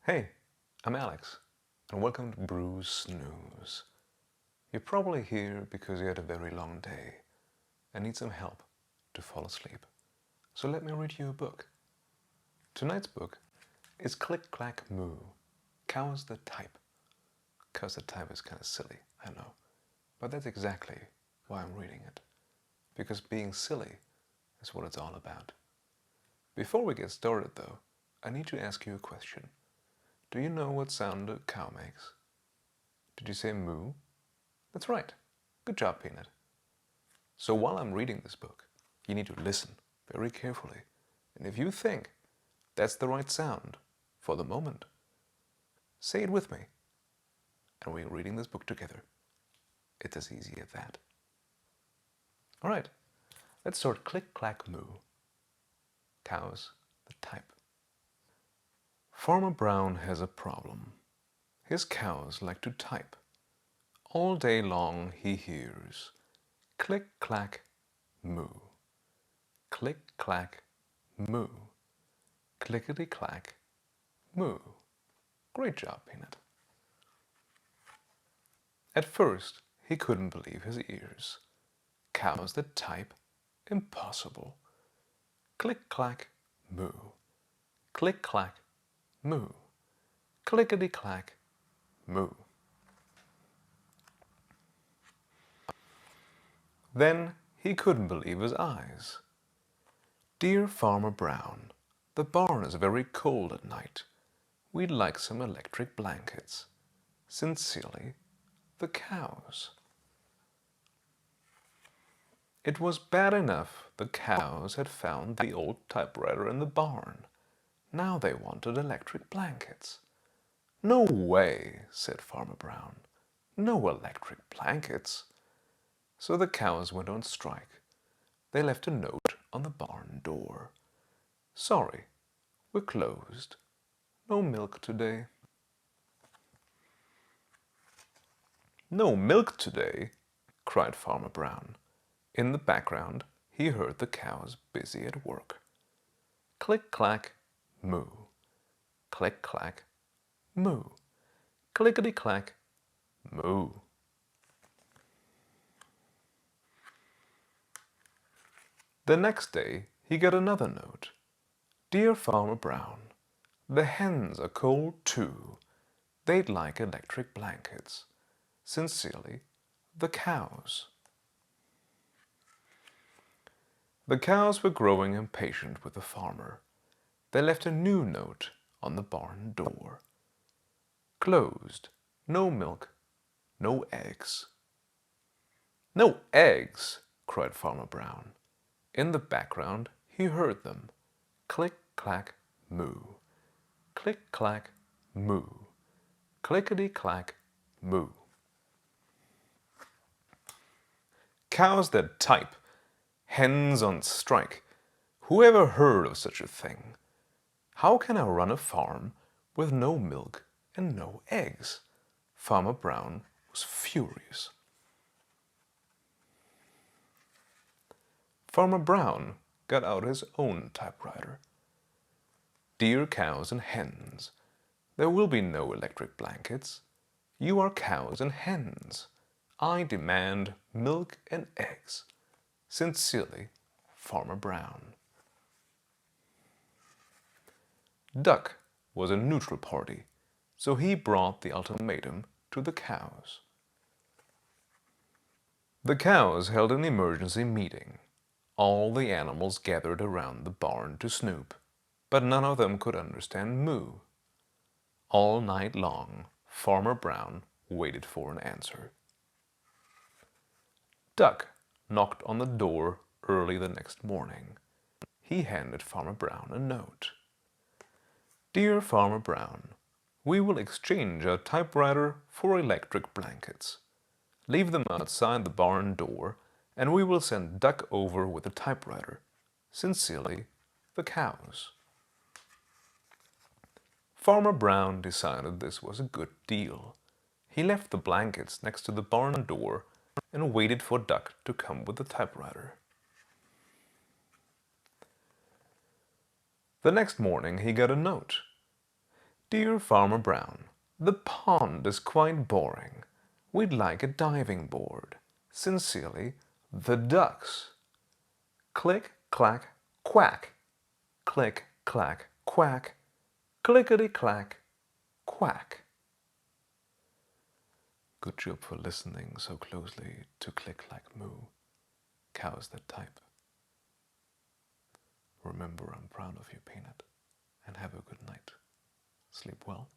Hey, I'm Alex, and welcome to Brew's Snooze. You're probably here because you had a very long day and need some help to fall asleep. So let me read you a book. Tonight's book is Clack Moo, Cows That Type. Cows That Type is kind of silly, I know, but that's exactly why I'm reading it. Because being silly is what it's all about. Before we get started though, I need to ask you a question. Do you know what sound a cow makes? Did you say moo? That's right. Good job, Peanut. So while I'm reading this book, you need to listen very carefully. And if you think that's the right sound for the moment, say it with me. And we're reading this book together. It's as easy as that. All right, let's start Click Clack Moo. Cows that type. Farmer Brown has a problem. His cows like to type. All day long he hears click clack moo, click clack moo, clickety clack moo. Great job, Peanut. At first he couldn't believe his ears. Cows that type? Impossible. Click clack moo, click clack moo, clickety clack moo. Then he couldn't believe his eyes. Dear Farmer Brown, the barn is very cold at night. We'd like some electric blankets. Sincerely, the cows. It was bad enough the cows had found the old typewriter in the barn. Now they wanted electric blankets. No way, said Farmer Brown. No electric blankets. So the cows went on strike. They left a note on the barn door. Sorry, we're closed. No milk today. No milk today, cried Farmer Brown. In the background, he heard the cows busy at work. Click clack moo, click clack moo, clickety clack moo. The next day he got another note. Dear Farmer Brown, the hens are cold too. They'd like electric blankets. Sincerely, the cows. The cows were growing impatient with the farmer. They left a new note on the barn door. Closed. No milk. No eggs. No eggs, cried Farmer Brown. In the background he heard them. Click clack moo. Click clack moo. Clickety clack moo. Cows that type. Hens on strike. Who ever heard of such a thing? How can I run a farm with no milk and no eggs? Farmer Brown was furious. Farmer Brown got out his own typewriter. Dear cows and hens, there will be no electric blankets. You are cows and hens. I demand milk and eggs. Sincerely, Farmer Brown. Duck was a neutral party, so he brought the ultimatum to the cows. The cows held an emergency meeting. All the animals gathered around the barn to snoop, but none of them could understand moo. All night long, Farmer Brown waited for an answer. Duck knocked on the door early the next morning. He handed Farmer Brown a note. Dear Farmer Brown, we will exchange our typewriter for electric blankets. Leave them outside the barn door, and we will send Duck over with a typewriter. Sincerely, the cows. Farmer Brown decided this was a good deal. He left the blankets next to the barn door and waited for Duck to come with the typewriter. The next morning he got a note. Dear Farmer Brown, the pond is quite boring. We'd like a diving board. Sincerely, the ducks. Click, clack, quack. Click, clack, quack. Clickety-clack, quack. Good job for listening so closely to Click, Clack, Moo. Cows that type. Remember, I'm proud of you, Peanut. And have a good night. Sleep well.